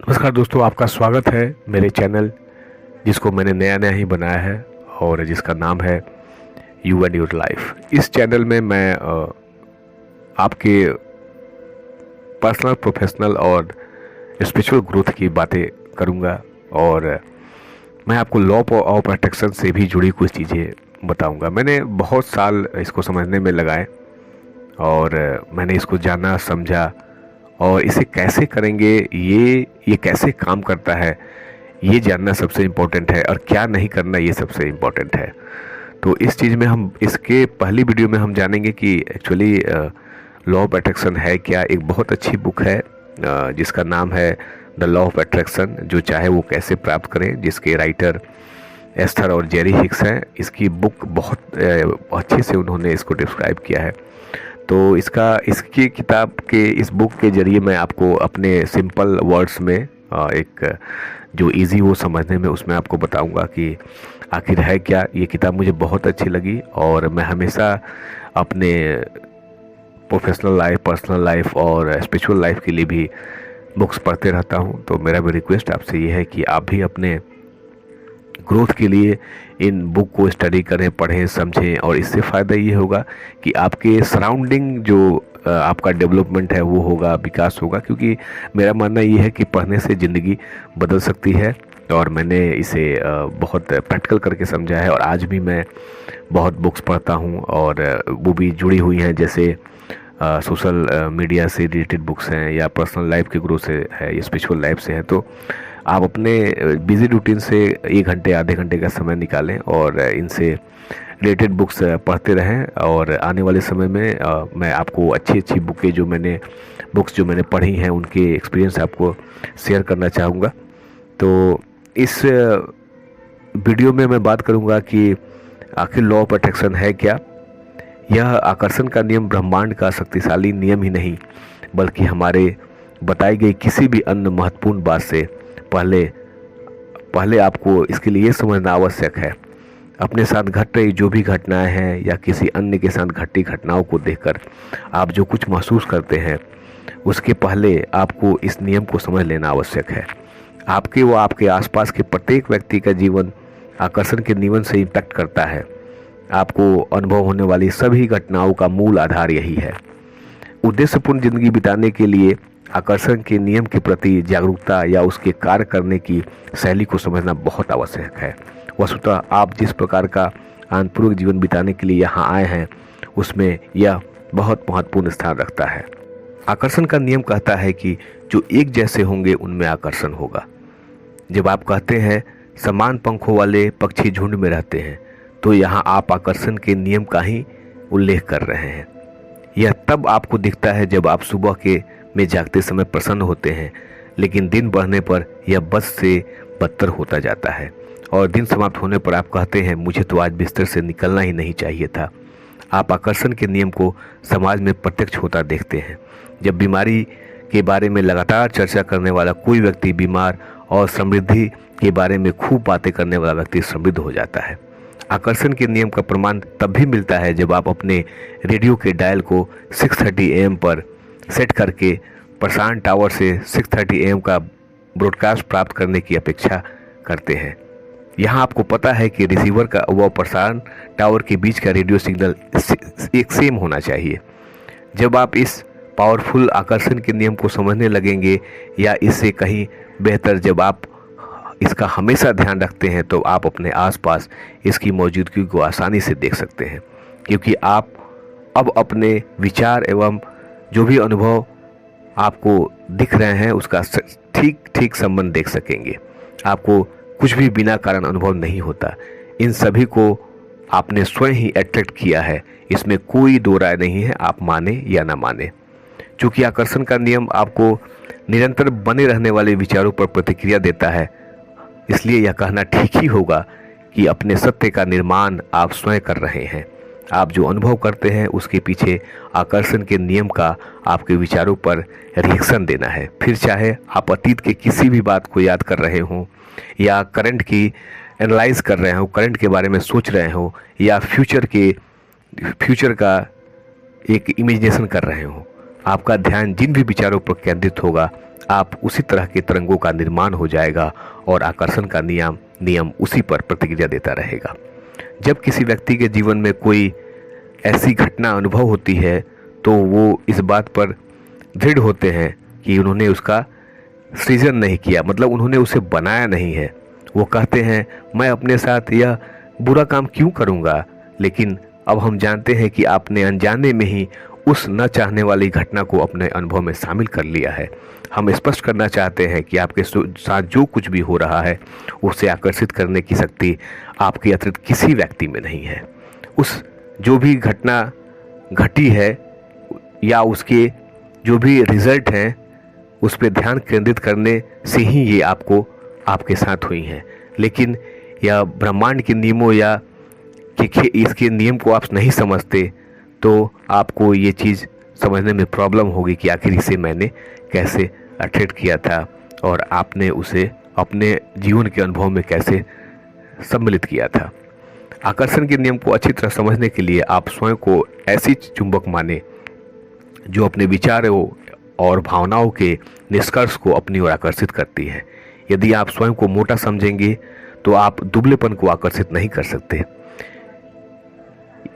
नमस्कार दोस्तों, आपका स्वागत है मेरे चैनल जिसको मैंने नया नया ही बनाया है और जिसका नाम है यू एंड योर लाइफ। इस चैनल में मैं आपके पर्सनल, प्रोफेशनल और स्पिरिचुअल ग्रोथ की बातें करूंगा और मैं आपको लॉ ऑफ अट्रैक्शन से भी जुड़ी कुछ चीज़ें बताऊंगा। मैंने बहुत साल इसको समझने में लगाए और मैंने इसको जाना, समझा और इसे कैसे करेंगे, ये कैसे काम करता है, ये जानना सबसे इम्पोर्टेंट है और क्या नहीं करना ये सबसे इम्पोर्टेंट है। तो इस चीज़ में हम इसके पहली वीडियो में हम जानेंगे कि एक्चुअली लॉ ऑफ अट्रैक्शन है क्या। एक बहुत अच्छी बुक है जिसका नाम है द लॉ ऑफ अट्रैक्शन, जो चाहे वो कैसे प्राप्त करें, जिसके राइटर एस्थर और जेरी हिक्स हैं। इसकी बुक बहुत अच्छे से उन्होंने इसको डिस्क्राइब किया है। तो इसकी किताब के, इस बुक के ज़रिए मैं आपको अपने सिंपल वर्ड्स में एक जो इजी हो समझने में, उसमें आपको बताऊंगा कि आखिर है क्या। ये किताब मुझे बहुत अच्छी लगी और मैं हमेशा अपने प्रोफेशनल लाइफ, पर्सनल लाइफ और स्पिरिचुअल लाइफ के लिए भी बुक्स पढ़ते रहता हूँ। तो मेरा भी रिक्वेस्ट आपसे ये है कि आप भी अपने ग्रोथ के लिए इन बुक को स्टडी करें, पढ़ें, समझें और इससे फ़ायदा ये होगा कि आपके सराउंडिंग जो आपका डेवलपमेंट है वो होगा, विकास होगा। क्योंकि मेरा मानना ये है कि पढ़ने से ज़िंदगी बदल सकती है और मैंने इसे बहुत प्रैक्टिकल करके समझा है। और आज भी मैं बहुत बुक्स पढ़ता हूँ और वो भी जुड़ी हुई हैं, जैसे सोशल मीडिया से रिलेटेड बुक्स हैं या पर्सनल लाइफ के ग्रोथ से है या स्पिरिचुअल लाइफ से है। तो आप अपने बिजी रूटीन से 1 घंटे, आधे घंटे का समय निकालें और इनसे रिलेटेड बुक्स पढ़ते रहें। और आने वाले समय में मैं आपको अच्छी अच्छी बुक्स जो मैंने पढ़ी हैं उनके एक्सपीरियंस आपको शेयर करना चाहूँगा। तो इस वीडियो में मैं बात करूँगा कि आखिर लॉ ऑफ अट्रैक्शन है क्या। यह आकर्षण का नियम ब्रह्मांड का शक्तिशाली नियम ही नहीं, बल्कि हमारे बताई गई किसी भी अन्य महत्वपूर्ण बात से पहले आपको इसके लिए समझना आवश्यक है। अपने साथ घट रही जो भी घटनाएं हैं या किसी अन्य के साथ घटी घटनाओं को देखकर आप जो कुछ महसूस करते हैं, उसके पहले आपको इस नियम को समझ लेना आवश्यक है। आपके व आपके आसपास के प्रत्येक व्यक्ति का जीवन आकर्षण के नियम से इम्पैक्ट करता है। आपको अनुभव होने वाली सभी घटनाओं का मूल आधार यही है। उद्देश्यपूर्ण जिंदगी बिताने के लिए आकर्षण के नियम के प्रति जागरूकता या उसके कार्य करने की शैली को समझना बहुत आवश्यक है। वस्तुतः आप जिस प्रकार का आनंदपूर्वक जीवन बिताने के लिए यहाँ आए हैं, उसमें यह बहुत महत्वपूर्ण स्थान रखता है। आकर्षण का नियम कहता है कि जो एक जैसे होंगे उनमें आकर्षण होगा। जब आप कहते हैं समान पंखों वाले पक्षी झुंड में रहते हैं, तो यहाँ आप आकर्षण के नियम का ही उल्लेख कर रहे हैं। यह तब आपको दिखता है जब आप सुबह में जागते समय प्रसन्न होते हैं, लेकिन दिन बढ़ने पर यह बद से बदतर होता जाता है और दिन समाप्त होने पर आप कहते हैं मुझे तो आज बिस्तर से निकलना ही नहीं चाहिए था। आप आकर्षण के नियम को समाज में प्रत्यक्ष होता देखते हैं। जब बीमारी के बारे में लगातार चर्चा करने वाला कोई व्यक्ति बीमार और समृद्धि के बारे में खूब बातें करने वाला व्यक्ति समृद्ध हो जाता है। आकर्षण के नियम का प्रमाण तब भी मिलता है जब आप अपने रेडियो के डायल को 6:30 AM पर सेट करके प्रसारण टावर से 6:30 AM का ब्रॉडकास्ट प्राप्त करने की अपेक्षा करते हैं। यहाँ आपको पता है कि रिसीवर का व प्रसारण टावर के बीच का रेडियो सिग्नल एक सेम होना चाहिए। जब आप इस पावरफुल आकर्षण के नियम को समझने लगेंगे, या इससे कहीं बेहतर जब आप इसका हमेशा ध्यान रखते हैं, तो आप अपने आसपास इसकी मौजूदगी को आसानी से देख सकते हैं। क्योंकि आप अब अपने विचार एवं जो भी अनुभव आपको दिख रहे हैं उसका ठीक संबंध देख सकेंगे। आपको कुछ भी बिना कारण अनुभव नहीं होता। इन सभी को आपने स्वयं ही अट्रैक्ट किया है, इसमें कोई दो राय नहीं है, आप माने या ना माने। चूँकि आकर्षण का नियम आपको निरंतर बने रहने वाले विचारों पर प्रतिक्रिया देता है, इसलिए यह कहना ठीक ही होगा कि अपने सत्य का निर्माण आप स्वयं कर रहे हैं। आप जो अनुभव करते हैं उसके पीछे आकर्षण के नियम का आपके विचारों पर रिएक्शन देना है। फिर चाहे आप अतीत के किसी भी बात को याद कर रहे हों या करंट की एनालाइज कर रहे हो, करंट के बारे में सोच रहे हो, या फ्यूचर का एक इमेजिनेशन कर रहे हो, आपका ध्यान जिन भी विचारों पर केंद्रित होगा आप उसी तरह के तरंगों का निर्माण हो जाएगा और आकर्षण का नियम उसी पर प्रतिक्रिया देता रहेगा। जब किसी व्यक्ति के जीवन में कोई ऐसी घटना अनुभव होती है तो वो इस बात पर दृढ़ होते हैं कि उन्होंने उसका सृजन नहीं किया, मतलब उन्होंने उसे बनाया नहीं है। वो कहते हैं मैं अपने साथ यह बुरा काम क्यों करूँगा, लेकिन अब हम जानते हैं कि आपने अनजाने में ही उस न चाहने वाली घटना को अपने अनुभव में शामिल कर लिया है। हम स्पष्ट करना चाहते हैं कि आपके साथ जो कुछ भी हो रहा है उसे आकर्षित करने की शक्ति आपके अतिरिक्त किसी व्यक्ति में नहीं है। उस जो भी घटना घटी है या उसके जो भी रिजल्ट हैं उस पर ध्यान केंद्रित करने से ही ये आपके साथ हुई हैं। लेकिन यह ब्रह्मांड के नियमों या इसके नियम को आप नहीं समझते तो आपको ये चीज़ समझने में प्रॉब्लम होगी कि आखिर इसे मैंने कैसे अट्रैक्ट किया था और आपने उसे अपने जीवन के अनुभव में कैसे सम्मिलित किया था। आकर्षण के नियम को अच्छी तरह समझने के लिए आप स्वयं को ऐसी चुंबक माने जो अपने विचारों और भावनाओं के निष्कर्ष को अपनी ओर आकर्षित करती है। यदि आप स्वयं को मोटा समझेंगे तो आप दुबलेपन को आकर्षित नहीं कर सकते।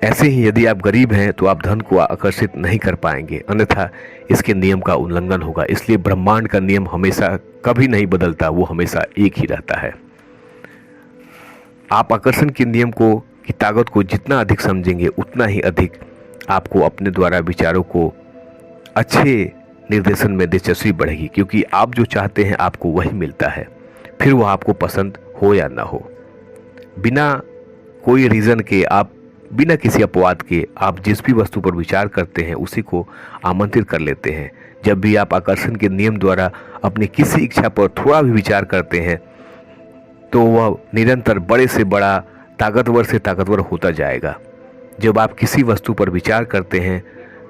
ऐसे ही यदि आप गरीब हैं तो आप धन को आकर्षित नहीं कर पाएंगे, अन्यथा इसके नियम का उल्लंघन होगा। इसलिए ब्रह्मांड का नियम हमेशा कभी नहीं बदलता, वो हमेशा एक ही रहता है। आप आकर्षण के नियम की ताकत को जितना अधिक समझेंगे उतना ही अधिक आपको अपने द्वारा विचारों को अच्छे निर्देशन में दिलचस्पी बढ़ेगी, क्योंकि आप जो चाहते हैं आपको वही मिलता है, फिर वह आपको पसंद हो या ना हो। बिना कोई रीज़न के, आप बिना किसी अपवाद के आप जिस भी वस्तु पर विचार करते हैं उसी को आमंत्रित कर लेते हैं। जब भी आप आकर्षण के नियम द्वारा अपनी किसी इच्छा पर थोड़ा भी विचार करते हैं तो वह निरंतर बड़े से बड़ा, ताकतवर से ताकतवर होता जाएगा। जब आप किसी वस्तु पर विचार करते हैं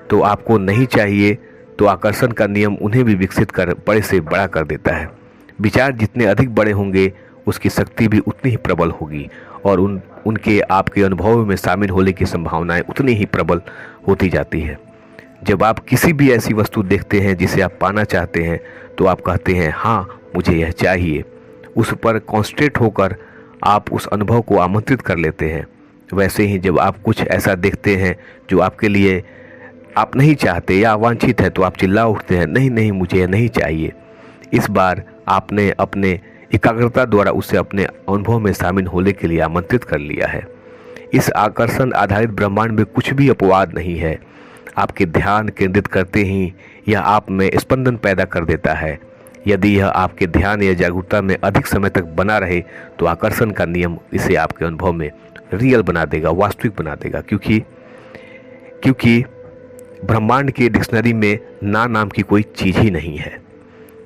तो आपको नहीं चाहिए तो आकर्षण का नियम उन्हें भी विकसित कर बड़े से बड़ा कर देता है। विचार जितने अधिक बड़े होंगे उसकी शक्ति भी उतनी ही प्रबल होगी और उनके आपके अनुभव में शामिल होने की संभावनाएं उतनी ही प्रबल होती जाती है। जब आप किसी भी ऐसी वस्तु देखते हैं जिसे आप पाना चाहते हैं तो आप कहते हैं हाँ मुझे यह चाहिए। उस पर कॉन्सेंट्रेट होकर आप उस अनुभव को आमंत्रित कर लेते हैं। वैसे ही जब आप कुछ ऐसा देखते हैं जो आपके लिए आप नहीं चाहते या अवांछित है तो आप चिल्ला उठते हैं नहीं नहीं मुझे यह नहीं चाहिए। इस बार आपने अपने एकाग्रता द्वारा उसे अपने अनुभव में शामिल होने के लिए आमंत्रित कर लिया है। इस आकर्षण आधारित ब्रह्मांड में कुछ भी अपवाद नहीं है। आपके ध्यान केंद्रित करते ही यह आप में स्पंदन पैदा कर देता है। यदि यह आपके ध्यान या जागरूकता में अधिक समय तक बना रहे तो आकर्षण का नियम इसे आपके अनुभव में रियल बना देगा, वास्तविक बना देगा, क्योंकि ब्रह्मांड के डिक्शनरी में ना नाम की कोई चीज़ ही नहीं है।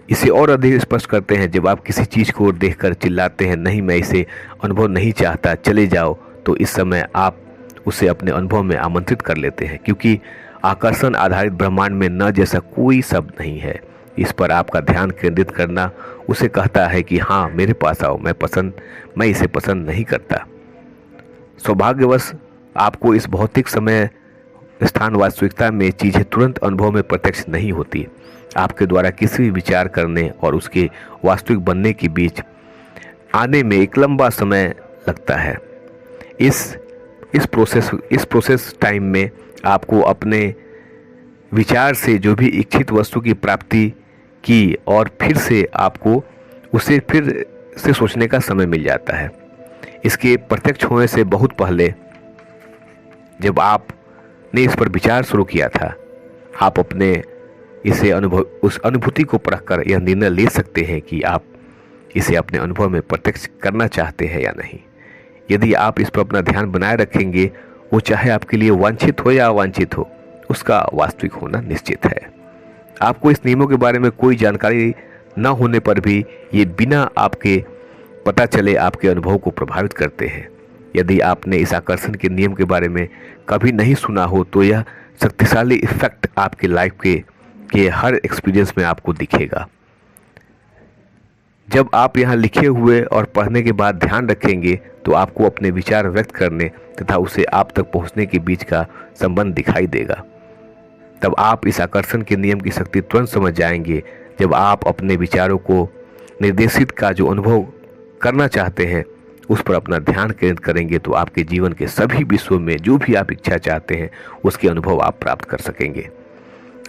इसे और अधिक स्पष्ट करते हैं, जब आप किसी चीज़ को देखकर चिल्लाते हैं नहीं मैं इसे अनुभव नहीं चाहता, चले जाओ, तो इस समय आप उसे अपने अनुभव में आमंत्रित कर लेते हैं, क्योंकि आकर्षण आधारित ब्रह्मांड में न जैसा कोई शब्द नहीं है। इस पर आपका ध्यान केंद्रित करना उसे कहता है कि हाँ मेरे पास आओ, मैं इसे पसंद नहीं करता। सौभाग्यवश आपको इस भौतिक समय स्थान वास्तविकता में चीज़ें तुरंत अनुभव में प्रत्यक्ष नहीं होती। आपके द्वारा किसी भी विचार करने और उसके वास्तविक बनने के बीच आने में एक लंबा समय लगता है। इस प्रोसेस टाइम में आपको अपने विचार से जो भी इच्छित वस्तु की प्राप्ति की और फिर से आपको उसे फिर से सोचने का समय मिल जाता है। इसके प्रत्यक्ष होने से बहुत पहले जब आपने इस पर विचार शुरू किया था, आप अपने उस अनुभूति को परखकर यह निर्णय ले सकते हैं कि आप इसे अपने अनुभव में प्रत्यक्ष करना चाहते हैं या नहीं। यदि आप इस पर अपना ध्यान बनाए रखेंगे, वो चाहे आपके लिए वांछित हो या अवांछित हो, उसका वास्तविक होना निश्चित है। आपको इस नियमों के बारे में कोई जानकारी न होने पर भी ये बिना आपके पता चले आपके अनुभव को प्रभावित करते हैं। यदि आपने इस आकर्षण के नियम के बारे में कभी नहीं सुना हो तो यह शक्तिशाली इफेक्ट आपके लाइफ के हर एक्सपीरियंस में आपको दिखेगा। जब आप यहाँ लिखे हुए और पढ़ने के बाद ध्यान रखेंगे तो आपको अपने विचार व्यक्त करने तथा उसे आप तक पहुँचने के बीच का संबंध दिखाई देगा। तब आप इस आकर्षण के नियम की शक्ति तुरंत समझ जाएंगे जब आप अपने विचारों को निर्देशित का जो अनुभव करना चाहते हैं उस पर अपना ध्यान केंद्रित करेंगे तो आपके जीवन के सभी विषयों में जो भी आप इच्छा चाहते हैं उसके अनुभव आप प्राप्त कर सकेंगे।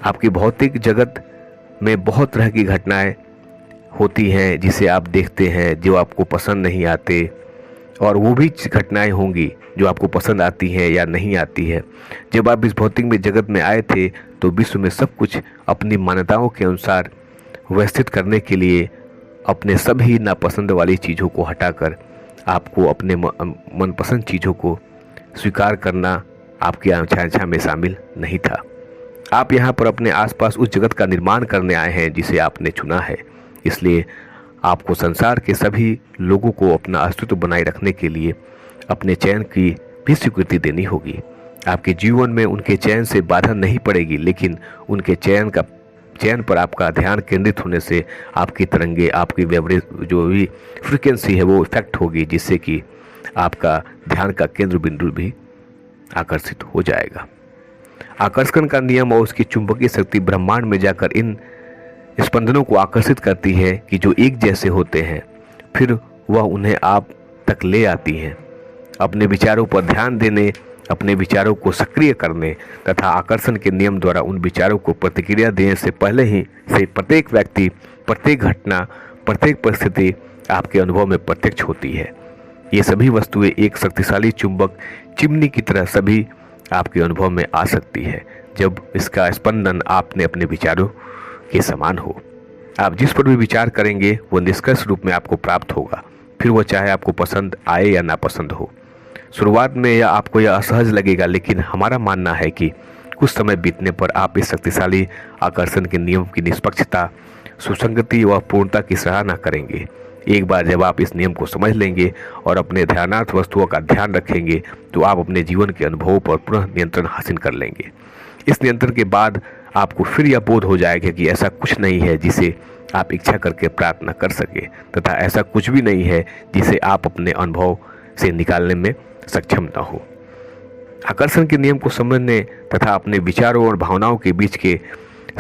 आपकी भौतिक जगत में बहुत तरह की घटनाएं होती हैं जिसे आप देखते हैं, जो आपको पसंद नहीं आते, और वो भी घटनाएं होंगी जो आपको पसंद आती हैं या नहीं आती है। जब आप इस भौतिक में जगत में आए थे तो विश्व में सब कुछ अपनी मान्यताओं के अनुसार व्यवस्थित करने के लिए अपने सभी नापसंद वाली चीज़ों को हटाकर आपको अपने मनपसंद चीज़ों को स्वीकार करना आपकी आकांक्षा में शामिल नहीं था। आप यहाँ पर अपने आसपास उस जगत का निर्माण करने आए हैं जिसे आपने चुना है। इसलिए आपको संसार के सभी लोगों को अपना अस्तित्व बनाए रखने के लिए अपने चयन की भी स्वीकृति देनी होगी। आपके जीवन में उनके चयन से बाधा नहीं पड़ेगी, लेकिन उनके चयन पर आपका ध्यान केंद्रित होने से आपकी तरंगे, आपकी वेवरेज जो भी फ्रीक्वेंसी है वो इफेक्ट होगी, जिससे कि आपका ध्यान का केंद्र बिंदु भी आकर्षित हो जाएगा। आकर्षण का नियम और उसकी चुंबकीय शक्ति ब्रह्मांड में जाकर इन स्पंदनों को आकर्षित करती है कि जो एक जैसे होते हैं, फिर वह उन्हें आप तक ले आती हैं। अपने विचारों पर ध्यान देने, अपने विचारों को सक्रिय करने तथा आकर्षण के नियम द्वारा उन विचारों को प्रतिक्रिया देने से पहले ही से प्रत्येक व्यक्ति, प्रत्येक घटना, प्रत्येक परिस्थिति आपके अनुभव में प्रत्यक्ष होती है। ये सभी वस्तुएं एक शक्तिशाली चुंबक चिमनी की तरह सभी आपके अनुभव में आ सकती है जब इसका स्पंदन आपने अपने विचारों के समान हो। आप जिस पर भी विचार करेंगे वो निष्कर्ष रूप में आपको प्राप्त होगा, फिर वो चाहे आपको पसंद आए या नापसंद हो। शुरुआत में या आपको यह असहज लगेगा, लेकिन हमारा मानना है कि कुछ समय बीतने पर आप इस शक्तिशाली आकर्षण के नियम की निष्पक्षता, सुसंगति व पूर्णता की सराहना करेंगे। एक बार जब आप इस नियम को समझ लेंगे और अपने ध्यानार्थ वस्तुओं का ध्यान रखेंगे तो आप अपने जीवन के अनुभवों पर पुनः नियंत्रण हासिल कर लेंगे। इस नियंत्रण के बाद आपको फिर यह बोध हो जाएगा कि ऐसा कुछ नहीं है जिसे आप इच्छा करके प्राप्त न कर सके, तथा ऐसा कुछ भी नहीं है जिसे आप अपने अनुभव से निकालने में सक्षम न हो। आकर्षण के नियम को समझने तथा अपने विचारों और भावनाओं के बीच के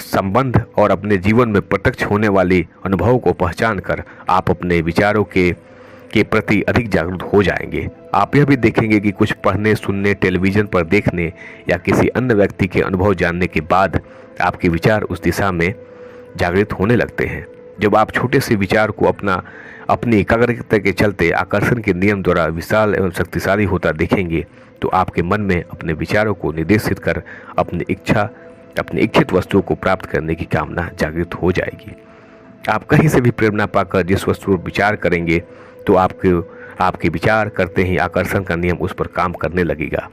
संबंध और अपने जीवन में प्रत्यक्ष होने वाली अनुभवों को पहचान कर आप अपने विचारों के प्रति अधिक जागरूक हो जाएंगे। आप यह भी देखेंगे कि कुछ पढ़ने, सुनने, टेलीविज़न पर देखने या किसी अन्य व्यक्ति के अनुभव जानने के बाद आपके विचार उस दिशा में जागृत होने लगते हैं। जब आप छोटे से विचार को अपनी एकाग्रता के चलते आकर्षण के नियम द्वारा विशाल एवं शक्तिशाली होता देखेंगे तो आपके मन में अपने विचारों को निर्देशित कर अपनी इच्छित वस्तुओं को प्राप्त करने की कामना जागृत हो जाएगी। आप कहीं से भी प्रेरणा पाकर जिस वस्तु पर विचार करेंगे तो आपके विचार करते ही आकर्षण का नियम उस पर काम करने लगेगा।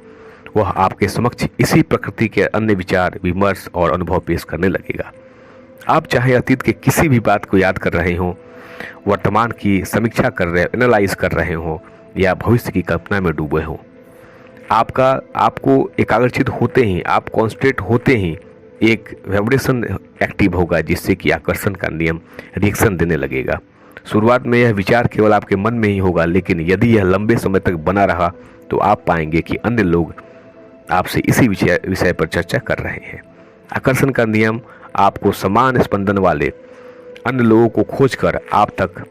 वह आपके समक्ष इसी प्रकृति के अन्य विचार, विमर्श और अनुभव पेश करने लगेगा। आप चाहे अतीत के किसी भी बात को याद कर रहे हों, वर्तमान की समीक्षा कर रहे, एनालाइज कर रहे हों या भविष्य की कल्पना में डूबे हों, आपको एकाग्रचित होते ही, आप कॉन्सेंट्रेट होते ही एक वाइब्रेशन एक्टिव होगा जिससे कि आकर्षण का नियम रिएक्शन देने लगेगा। शुरुआत में यह विचार केवल आपके मन में ही होगा, लेकिन यदि यह लंबे समय तक बना रहा तो आप पाएंगे कि अन्य लोग आपसे इसी विषय पर चर्चा कर रहे हैं। आकर्षण का नियम आपको समान स्पंदन वाले अन्य लोगों को खोजकर आप तक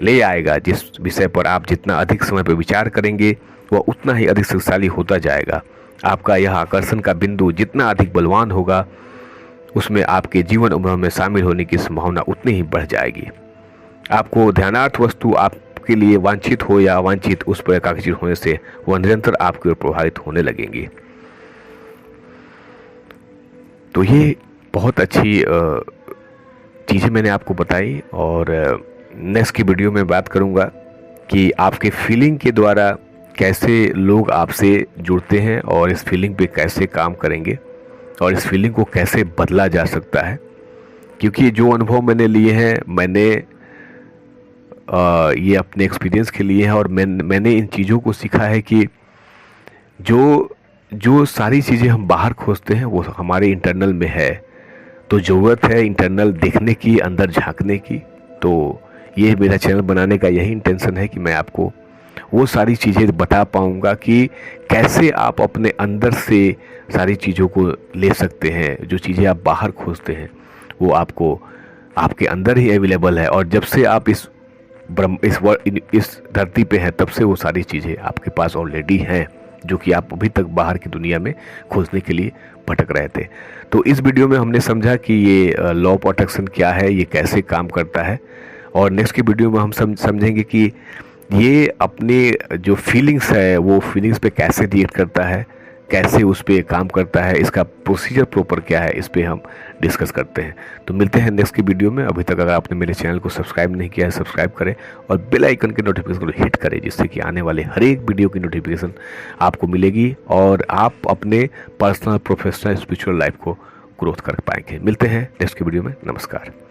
ले आएगा। जिस विषय पर आप जितना अधिक समय पर विचार करेंगे वह उतना ही अधिक शक्तिशाली होता जाएगा। आपका यह आकर्षण का बिंदु जितना अधिक बलवान होगा उसमें आपके जीवन अनुभव में शामिल होने की संभावना उतनी ही बढ़ जाएगी। आपको ध्यानार्थ वस्तु आपके लिए वांछित हो या अवांछित, उस पर एकाग्रचित होने से वह निरंतर आपकी ओर प्रभावित होने लगेंगी। तो ये बहुत अच्छी चीज़ें मैंने आपको बताई, और नेक्स्ट की वीडियो में बात करूँगा कि आपके फीलिंग के द्वारा कैसे लोग आपसे जुड़ते हैं और इस फीलिंग पे कैसे काम करेंगे और इस फीलिंग को कैसे बदला जा सकता है। क्योंकि जो अनुभव मैंने लिए हैं, मैंने ये अपने एक्सपीरियंस के लिए हैं और मैंने इन चीज़ों को सीखा है कि जो सारी चीज़ें हम बाहर खोजते हैं वो हमारे इंटरनल में है। तो ज़रूरत है इंटरनल देखने की, अंदर झांकने की। तो ये मेरा चैनल बनाने का यही इंटेंशन है कि मैं आपको वो सारी चीज़ें बता पाऊँगा कि कैसे आप अपने अंदर से सारी चीज़ों को ले सकते हैं। जो चीज़ें आप बाहर खोजते हैं वो आपको आपके अंदर ही अवेलेबल है, और जब से आप इस धरती पे हैं तब से वो सारी चीज़ें आपके पास ऑलरेडी हैं, जो कि आप अभी तक बाहर की दुनिया में खोजने के लिए भटक रहे थे। तो इस वीडियो में हमने समझा कि ये लॉ ऑफ अट्रैक्शन क्या है, ये कैसे काम करता है, और नेक्स्ट की वीडियो में हम समझेंगे कि ये अपने जो फीलिंग्स है वो फीलिंग्स पे कैसे रिएक्ट करता है, कैसे उस पर काम करता है, इसका प्रोसीजर प्रॉपर क्या है, इस पर हम डिस्कस करते हैं। तो मिलते हैं नेक्स्ट की वीडियो में। अभी तक अगर आपने मेरे चैनल को सब्सक्राइब नहीं किया है, सब्सक्राइब करें और बेल आइकन के नोटिफिकेशन को हिट करें, जिससे कि आने वाले हर एक वीडियो की नोटिफिकेशन आपको मिलेगी और आप अपने पर्सनल, प्रोफेशनल, स्पिरिचुअल लाइफ को ग्रोथ कर पाएंगे। मिलते हैं नेक्स्ट की वीडियो में। नमस्कार।